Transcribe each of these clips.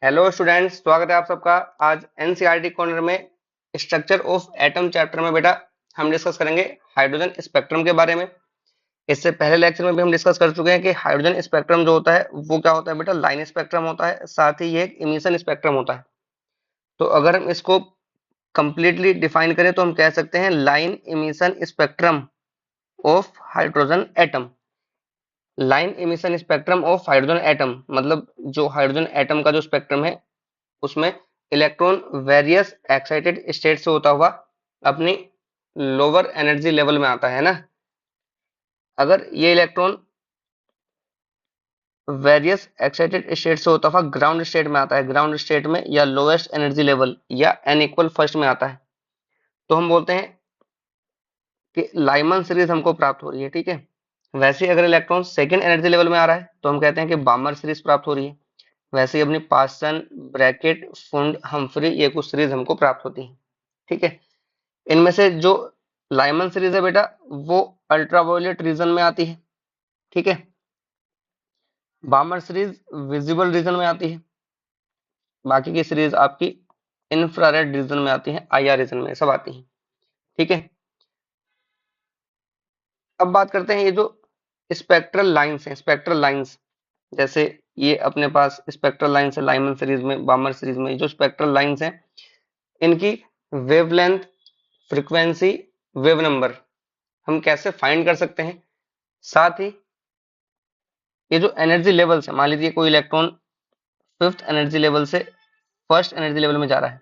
Hello students, स्वागत है आप सबका। आज एनसीईआरटी कॉर्नर में स्ट्रक्चर ऑफ एटम चैप्टर में बेटा हम डिस्कस करेंगे हाइड्रोजन स्पेक्ट्रम के बारे में। इससे पहले लेक्चर में भी हम डिस्कस कर चुके हैं कि हाइड्रोजन स्पेक्ट्रम जो होता है वो क्या होता है बेटा, लाइन स्पेक्ट्रम होता है, साथ ही ये एक इमिशन स्पेक्ट्रम होता है। तो अगर हम इसको कंप्लीटली डिफाइन करें तो हम कह सकते हैं line emission spectrum of hydrogen atom. Line emission spectrum of hydrogen atom मतलब जो हाइड्रोजन एटम का जो स्पेक्ट्रम है उसमें इलेक्ट्रॉन वेरियस एक्साइटेड स्टेट से होता हुआ अपनी लोअर एनर्जी लेवल में आता है ना। अगर ये इलेक्ट्रॉन वेरियस एक्साइटेड स्टेट से होता हुआ ग्राउंड स्टेट में आता है, ग्राउंड स्टेट में या लोएस्ट एनर्जी लेवल या एन इक्वल फर्स्ट में आता है, तो हम बोलते हैं कि लाइमन सीरीज हमको प्राप्त हो रही है। ठीक है, वैसे ही अगर इलेक्ट्रॉन सेकेंड एनर्जी लेवल में आ रहा है तो हम कहते हैं कि बामर सीरीज प्राप्त हो रही है। वैसे ही अपनी पास्टन, ब्रैकेट, फुंड, हम्फ्री ये कुछ सीरीज हमको प्राप्त होती है। ठीक है, इनमें से जो लाइमन सीरीज है बेटा वो अल्ट्रावायोलेट रीजन में आती है। ठीक है, बामर सीरीज विजिबल रीजन में आती है, बाकी की सीरीज आपकी इंफ्रारेड रीजन में आती है, आईआर रीजन में सब आती है। ठीक है, अब बात करते हैं ये जो स्पेक्ट्रल लाइंस हैं, स्पेक्ट्रल लाइंस जैसे ये अपने पास स्पेक्ट्रल लाइंस है लाइमन सीरीज में, बामर सीरीज में। जो स्पेक्ट्रल लाइंस हैं इनकी वेवलेंथ, फ्रीक्वेंसी, वेव नंबर हम कैसे फाइंड कर सकते हैं। साथ ही ये जो एनर्जी लेवल्स है, मान लीजिए कोई इलेक्ट्रॉन फिफ्थ एनर्जी लेवल से फर्स्ट एनर्जी लेवल में जा रहा है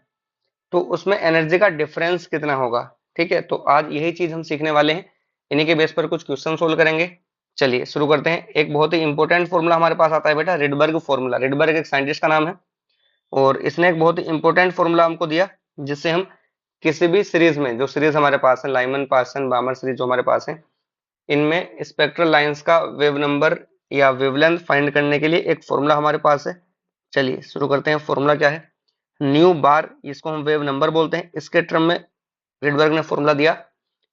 तो उसमें एनर्जी का डिफरेंस कितना होगा। ठीक है, तो आज यही चीज हम सीखने वाले हैं, इन्हीं के बेस पर कुछ क्वेश्चन सोल्व करेंगे। चलिए शुरू करते हैं। एक बहुत ही इंपॉर्टेंट फॉर्मूला हमारे पास आता है बेटा, रिडबर्ग फॉर्मूला। रिडबर्ग एक साइंटिस्ट का नाम है और इसने एक बहुत ही इंपॉर्टेंट फॉर्मूला हमको दिया जिससे हम किसी भी सीरीज में, जो सीरीज हमारे पास है लाइमन, पार्सन, बामर सीरीज जो हमारे पास है, इनमें स्पेक्ट्रल लाइंस का वेव नंबर या वेवलेंथ फाइंड करने के लिए एक फॉर्मूला हमारे पास है। चलिए शुरू करते हैं। फॉर्मूला क्या है, न्यू बार, इसको हम वेव नंबर बोलते हैं, इसके टर्म में रिडबर्ग ने फॉर्मूला दिया।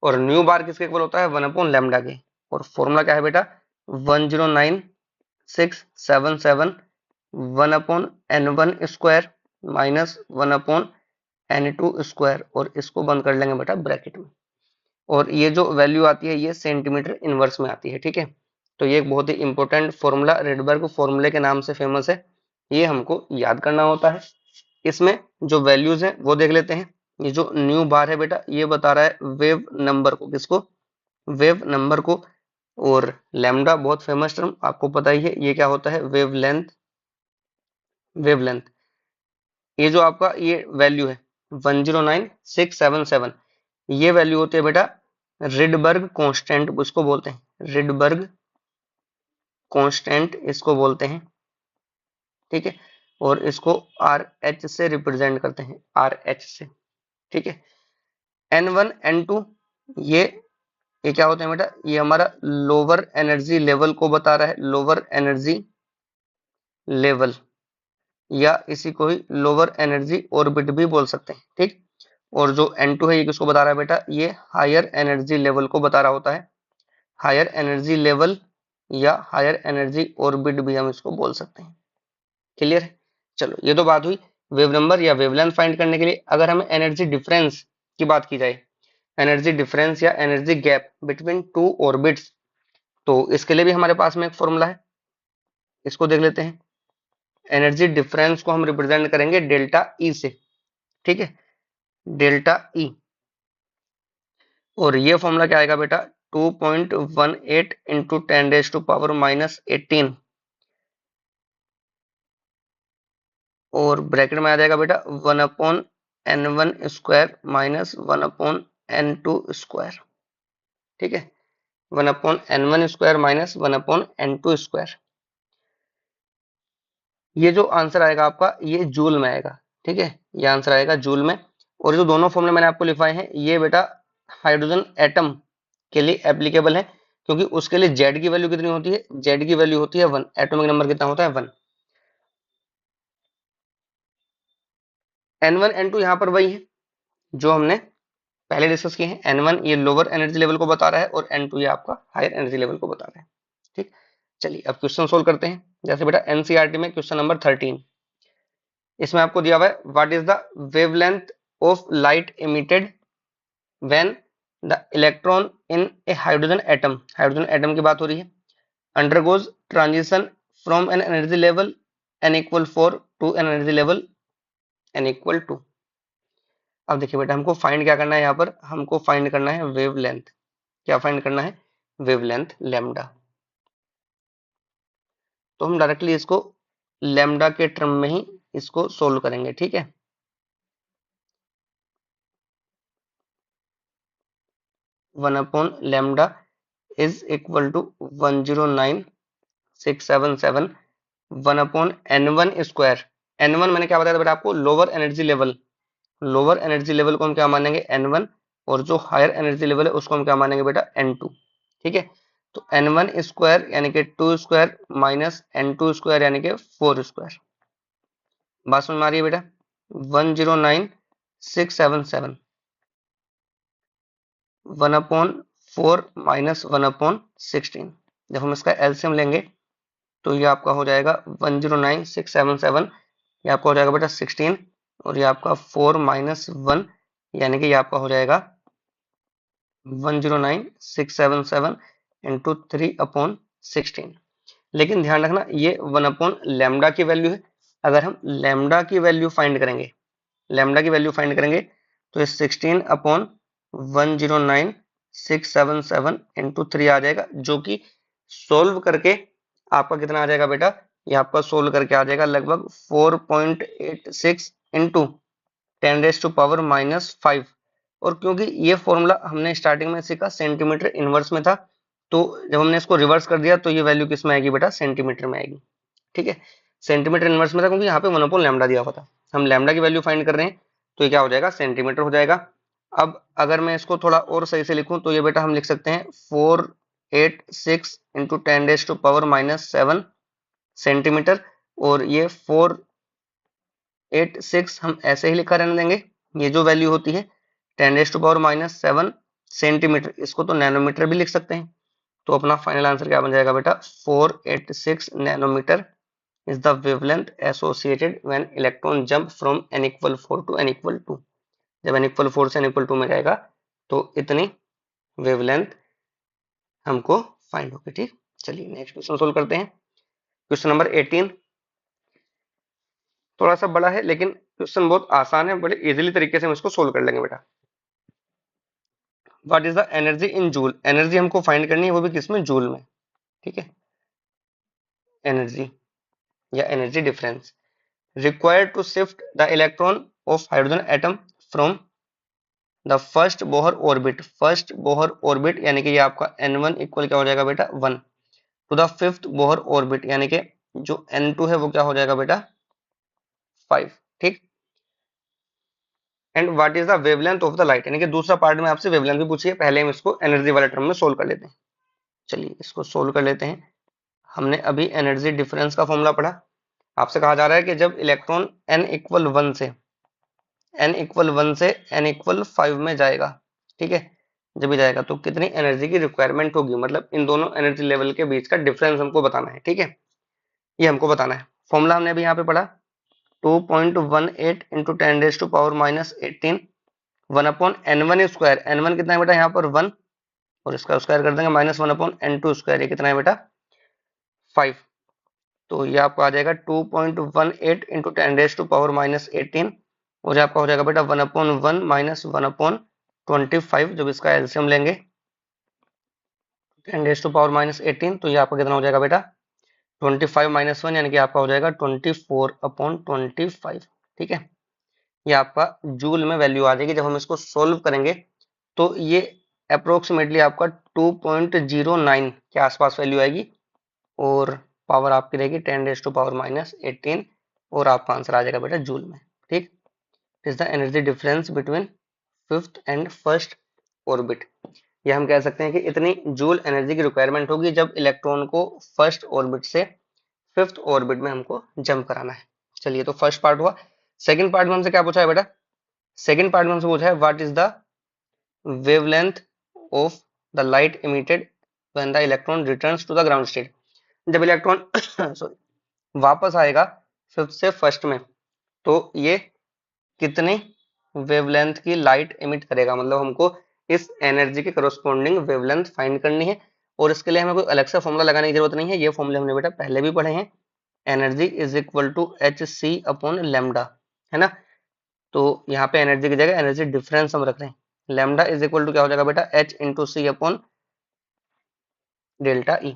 और न्यू बार किसके इक्वल होता है, 1/लैम्डा के। और फॉर्मूला क्या है बेटा, 109,677 1/n1 square minus 1/n2 square, और इसको बंद कर लेंगे बेटा ब्रैकेट में। और ये जो वैल्यू आती है ये सेंटीमीटर इनवर्स में आती है। ठीक है, तो ये एक बहुत ही इंपॉर्टेंट फॉर्मूला, रिडबर्ग फॉर्मूले के नाम से फेमस है, ये हमको याद करना होता है। इसमें जो वैल्यूज हैं वो देख लेते हैं। ये जो न्यू बार है बेटा ये बता रहा है वेव नंबर को, किसको, वेव नंबर को। और लैम्डा बहुत फेमस टर्म, आपको पता ही है, ये क्या होता है, वेव लेंथ। वेवलेंथ, ये जो आपका ये वैल्यू है 109,677, ये वैल्यू होती है बेटा रिडबर्ग कांस्टेंट, उसको बोलते हैं रिडबर्ग कांस्टेंट, इसको बोलते हैं। ठीक है, और इसको आर एच से रिप्रेजेंट करते हैं, आर एच से। ठीक है, N1 N2 ये ये क्या होते हैं बेटा, ये हमारा लोअर एनर्जी लेवल को बता रहा है, लोअर एनर्जी लेवल, या इसी को ही लोअर एनर्जी ऑर्बिट भी बोल सकते हैं। ठीक, और जो N2 है ये किसको बता रहा है बेटा, ये हायर एनर्जी लेवल को बता रहा होता है, हायर एनर्जी लेवल या हायर एनर्जी ऑर्बिट भी हम इसको बोल सकते हैं। क्लियर है, चलो ये तो बात हुई वेव नंबर या वेवलेंथ फाइंड करने के लिए। अगर हमें एनर्जी डिफरेंस की बात की जाए, एनर्जी डिफरेंस या energy gap between two orbits, तो इसके लिए भी हमारे पास में एक फॉर्मूला है, इसको देख लेते हैं। एनर्जी डिफरेंस को हम रिप्रेजेंट करेंगे डेल्टा ई से। ठीक है, डेल्टा ई, और ये फॉर्मूला क्या आएगा बेटा, 2.18 इंटू 10⁻⁻18, और ब्रैकेट में आ जाएगा बेटा 1/n1 square minus 1/n2 square. ठीक है, 1/n1 square minus 1/n2 square. ये जो आंसर आएगा आपका ये जूल में आएगा। ठीक है, ये आंसर आएगा जूल में। और जो दोनों फॉर्मूले मैंने आपको लिखवाए हैं ये बेटा हाइड्रोजन एटम के लिए एप्लीकेबल है, क्योंकि उसके लिए जेड की वैल्यू कितनी होती है, जेड की वैल्यू होती है 1, एटॉमिक नंबर कितना होता है 1। N1 N2 यहाँ पर वही है जो हमने पहले डिस्कस किए हैं। N1 ये लोअर एनर्जी लेवल को बता रहा है और N2 ये आपका हायर एनर्जी लेवल को बता रहा है। ठीक, चलिए अब क्वेश्चन सोल्व करते हैं। जैसे बेटा एनसीईआरटी में क्वेश्चन नंबर 13, इसमें आपको दिया हुआ है what is the wavelength of light emitted when the electron in A hydrogen atom की बात हो रही है, undergoes transition from an energy level n equal 4 to an energy level n equal 2। अब देखिए बेटा, हमको फाइंड क्या करना है, यहाँ पर हमको फाइंड करना है वेवलेंथ। क्या फाइंड करना है? Wavelength lambda. तो हम डायरेक्टली इसको लैम्डा के टर्म में ही इसको सोल्व करेंगे, ठीक है। One upon lambda is equal to 109,677 one upon n1 square. n1 मैंने क्या बताया था बेटा आपको? Lower energy level. Lower energy level को हम क्या मानेंगे? n1। और जो हायर एनर्जी लेवल है उसको हम क्या मानेंगे बेटा? n2। ठीक है। तो n1 स्क्वायर यानी कि 2 स्क्वायर माइनस n2 स्क्वायर यानी कि 4 स्क्वायर। बात समझ में आ रही है बेटा? 109,677 वन अपॉन 4 माइनस 1/16। जब हम इसका एलसीएम लेंगे तो ये आपका हो जाएगा 109,677, ये आपका हो जाएगा बेटा 16, और ये आपका 4 माइनस 1 यानी कि ये आपका हो जाएगा 109,677 इंटू 3/16। लेकिन ध्यान रखना ये 1 अपॉन लैम्डा की वैल्यू है। अगर हम लैम्डा की वैल्यू फाइंड करेंगे, लैम्डा की वैल्यू फाइंड करेंगे तो ये 16/109,677 इंटू 3 आ जाएगा, जो कि सोल्व करके आपका कितना आ जाएगा बेटा? ये आपका सोल्व करके आ जाएगा लगभग 4.86 इंटू 10⁻⁻5। और क्योंकि ये फॉर्मूला हमने स्टार्टिंग में सीखा सेंटीमीटर इनवर्स में था, तो जब हमने इसको रिवर्स कर दिया तो ये वैल्यू किस में आएगी बेटा? सेंटीमीटर में आएगी। ठीक है, सेंटीमीटर इनवर्स में था क्योंकि यहाँ पे 1/λ दिया हुआ था। हम लैम्डा की वैल्यू फाइंड कर रहे हैं तो ये क्या हो जाएगा? सेंटीमीटर हो जाएगा। अब अगर मैं इसको थोड़ा और सही से लिखूं तो ये बेटा हम लिख सकते हैं 486 इंटू 10⁻⁻7 सेंटीमीटर। और ये 486 हम ऐसे ही लिखा रहने देंगे। ये जो वैल्यू होती है 10⁻⁻7 सेंटीमीटर, इसको तो नैनोमीटर भी लिख सकते हैं। तो अपना फाइनल आंसर क्या बन जाएगा बेटा? 486 nanometre is the wavelength associated when electron jump from n equal 4 to n equal 2। जब n equal 4 से n equal 2 में जाएगा तो इतनी वेवलेंथ हमको फाइंड होगी। ठीक, चलिए नेक्स्ट क्वेश्चन सोल्व करते हैं। क्वेश्चन नंबर 18 थोड़ा सा बड़ा है लेकिन क्वेश्चन बहुत आसान है, बड़े इजीली तरीके से हम इसको सोल्व कर लेंगे बेटा। What is the energy in joule? Energy हमको फाइंड करनी है, वो भी किसमें? जूल में। ठीक है, एनर्जी या energy difference required to shift the electron of hydrogen atom from the first Bohr orbit यानी कि ये आपका n1 इक्वल क्या हो जाएगा बेटा? 1 to the fifth Bohr orbit यानी कि जो n2 है वो क्या हो जाएगा बेटा? 5। ठीक, and what is the wavelength of the light, यानी कि दूसरा पार्ट में आपसे वेवलेंथ भी पूछिए। पहले हम इसको एनर्जी वाले टर्म में सोल्व कर लेते हैं। चलिए इसको सोल्व कर लेते हैं। हमने अभी एनर्जी डिफरेंस का फॉर्मूला पढ़ा। आपसे कहा जा रहा है कि जब इलेक्ट्रॉन n इक्वल 1 से n इक्वल 5 में जाएगा, ठीक है, जब भी जाएगा तो कितनी एनर्जी की रिक्वायरमेंट होगी, मतलब इन दोनों एनर्जी लेवल के बीच का डिफरेंस हमको बताना है। ठीक है, ये हमको बताना है। फॉर्मूला हमने अभी यहाँ पे पढ़ा 2.18 इंटू 10⁻⁻18 1/n1 स्क्वायर। n1 कितना है बेटा? यहाँ पर 1, और इसका स्क्वायर कर देंगे माइनस 1/n2 स्क्वायर। ये कितना है बेटा? 5। तो ये आपको आ जाएगा 2.18 इंटू 10⁻⁻18, और ये आपका हो जाएगा बेटा 1/1 माइनस 1/25। जब इसका एलसीएम लेंगे 10⁻⁻18 तो ये आपका कितना हो जाएगा बेटा? 25 माइनस 1 यानी कि आपका हो जाएगा 24/25। ठीक है, ये आपका जूल में वैल्यू आ जाएगी। जब हम इसको सोल्व करेंगे तो ये अप्रोक्सीमेटली आपका 2.09 के आसपास वैल्यू आएगी, और पावर आपकी रहेगी 10⁻⁻18, और आपका आंसर आ जाएगा बेटा जूल में। ठीक, is the energy difference between fifth and first orbit. ये हम कह सकते हैं कि इतनी जूल एनर्जी की रिक्वायरमेंट होगी जब इलेक्ट्रॉन को फर्स्ट ऑर्बिट से फिफ्थ ऑर्बिट में हमको जंप कराना है। चलिए, तो फर्स्ट पार्ट हुआ। सेकंड पार्ट में हमसे क्या पूछा है बेटा? सेकंड पार्ट में हमसे पूछा है what is the wavelength of the light emitted when the electron returns to the ground state. जब इलेक्ट्रॉन सॉरी वापस आएगा फिफ्थ से फर्स्ट में, तो ये कितनी वेवलेंथ की लाइट एमिट करेगा, मतलब हमको इस एनर्जी के करस्पॉन्डिंग वेवलेंथ फाइंड करनी है। और इसके लिए हमें कोई अलग से फॉर्मूला लगाने की जरूरत नहीं है, ये फॉर्मूले हमने बेटा पहले भी पढ़े हैं। Energy is equal to h c upon lambda, है ना। तो यहाँ पे एनर्जी की जगह एनर्जी डिफरेंस हम रख रहे हैं। लेमडा इज इक्वल टू क्या हो जाएगा बेटा, एच इंटू सी अपॉन डेल्टा ई।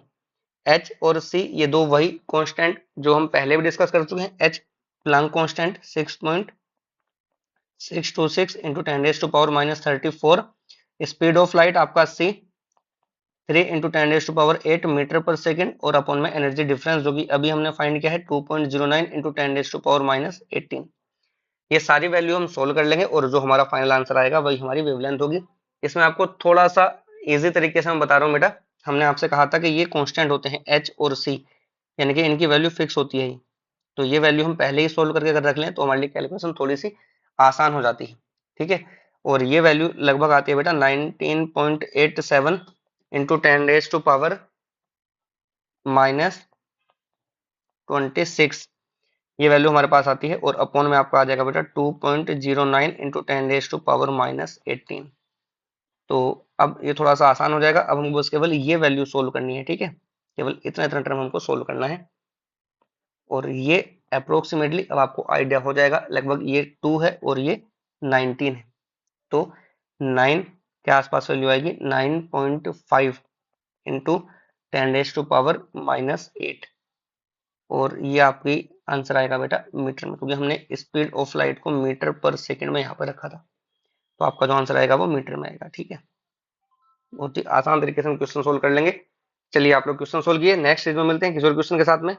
एच और सी ये दो वही कांस्टेंट जो हम पहले भी डिस्कस कर चुके हैं। H Planck constant 6.626 into 10⁻⁻34। Speed of light आपका सी 3 × 10⁻8 मीटर पर सेकेंड, और अपॉन में एनर्जी डिफरेंस जो कि अभी हमने फाइंड किया है 2.09 इंटू 10⁻⁻18। ये सारी वैल्यू हम सोल्व कर लेंगे और जो हमारा फाइनल आंसर आएगा वही हमारी वेवलेंथ होगी। इसमें आपको थोड़ा सा इजी तरीके से मैं बता रहा हूँ बेटा, हमने आपसे कहा था कि ये कांस्टेंट होते हैं एच और सी, यानी कि इनकी वैल्यू फिक्स होती है। तो ये वैल्यू हम पहले ही सोल्व करके अगर रख लें तो हमारे लिए कैलकुलेशन थोड़ी सी आसान हो जाती है, ठीक है। और ये वैल्यू लगभग आती है बेटा 19.87 इंटू 10⁻⁻26, ये वैल्यू हमारे पास आती है। और अपॉन में आपका आ जाएगा बेटा 2.09 इंटू 10⁻⁻18। तो अब ये थोड़ा सा आसान हो जाएगा। अब हमको बस केवल ये वैल्यू सोल्व करनी है, ठीक है। केवल इतना इतना टर्म हमको सोल्व करना है, और ये अप्रोक्सीमेटली अब आपको आइडिया हो जाएगा। लगभग ये 2 है और ये 19 है, तो 9 के आसपास वैल्यू आएगी 9.5 इंटू 10⁻⁻8। और ये आपकी आंसर आएगा बेटा मीटर में, क्योंकि हमने स्पीड ऑफ लाइट को मीटर पर सेकंड में यहाँ पर रखा था। तो आपका जो आंसर आएगा वो मीटर में आएगा, ठीक है। बहुत ही आसान तरीके से हम क्वेश्चन सोल्व कर लेंगे। चलिए आप लोग क्वेश्चन सोल्व किए, नेक्स्ट स्टेज में मिलते हैं किसी और क्वेश्चन के साथ में।